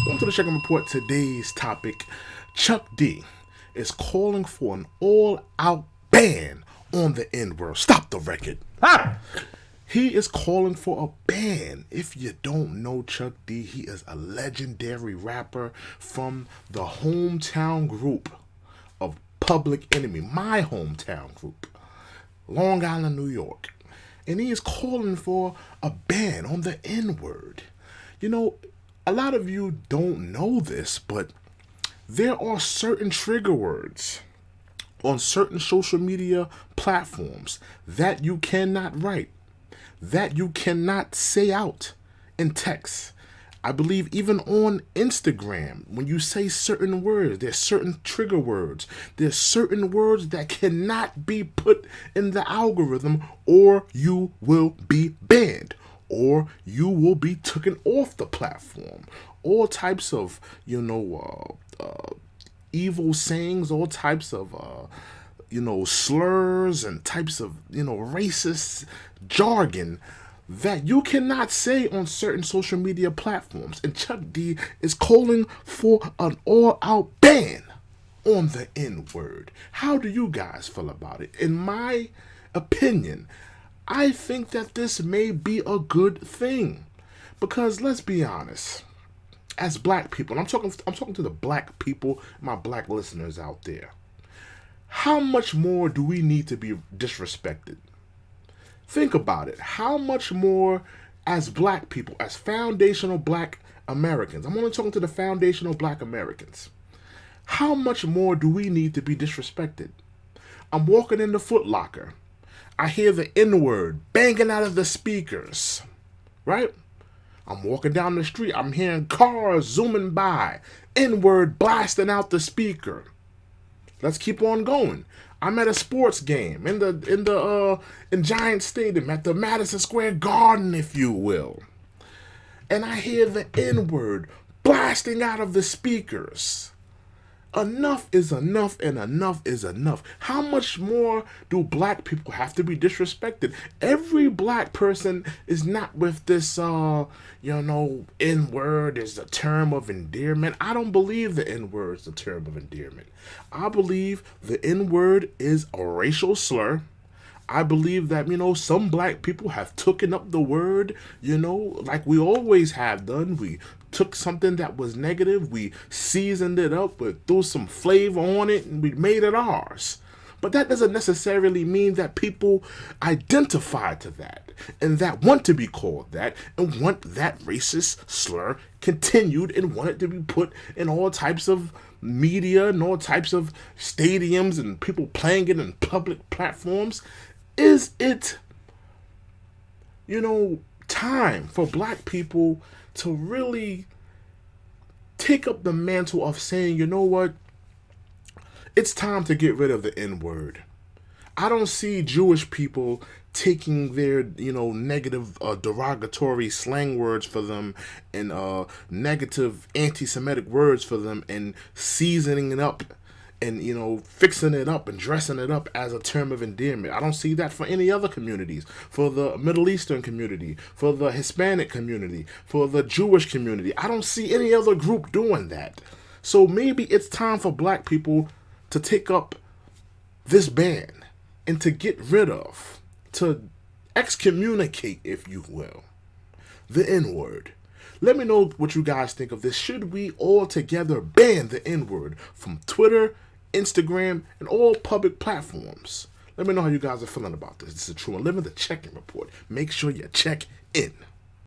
Welcome to the Check-In Report. Today's topic, Chuck D is calling for an all-out ban on the N-word. Stop the record. He is calling for a ban. If you don't know Chuck D, he is a legendary rapper from the hometown group of Public Enemy, my hometown group, Long Island, New York. And he is calling for a ban on the N-word. You know, a lot of you don't know this, but there are certain trigger words on certain social media platforms that you cannot write, that you cannot say out in text. I believe even on Instagram, when you say certain words, there's certain trigger words. There's certain words that cannot be put in the algorithm, or you will be banned, or you will be taken off the platform. All types of, evil sayings, all types of, slurs and types of, racist jargon that you cannot say on certain social media platforms. And Chuck D is calling for an all-out ban on the N-word. How do you guys feel about it? In my opinion, I think that this may be a good thing, because let's be honest, as black people, and I'm talking to the black people, my black listeners out there, how much more do we need to be disrespected? Think about it. How much more as black people, as foundational black Americans, I'm only talking to the foundational black Americans, how much more do we need to be disrespected? I'm walking in the Foot Locker. I hear the N-word banging out of the speakers, right? I'm walking down the street. I'm hearing cars zooming by, N-word blasting out the speaker. Let's keep on going. I'm at a sports game in Giant Stadium, at the Madison Square Garden, if you will, and I hear the N-word blasting out of the speakers. Enough is enough, and enough is enough. How much more do black people have to be disrespected? Every black person is not with this, N-word is a term of endearment. I don't believe the N-word is a term of endearment. I believe the N-word is a racial slur. I believe that, some black people have taken up the word, like we always have done. We took something that was negative, we seasoned it up, we threw some flavor on it, and we made it ours. But that doesn't necessarily mean that people identify to that, and that want to be called that, and want that racist slur continued, and want it to be put in all types of media and all types of stadiums and people playing it in public platforms. Is it, time for black people to really take up the mantle of saying, you know what, it's time to get rid of the N-word. I don't see Jewish people taking their, negative, derogatory slang words for them and negative anti-Semitic words for them and seasoning it up and, fixing it up and dressing it up as a term of endearment. I don't see that for any other communities, for the Middle Eastern community, for the Hispanic community, for the Jewish community. I don't see any other group doing that. So maybe it's time for black people to take up this ban and to get rid of, to excommunicate, if you will, the N-word. Let me know what you guys think of this. Should we all together ban the N-word from Twitter, Instagram, and all public platforms? Let me know how you guys are feeling about this. This is True and Living, the Check-In Report. Make sure you check in.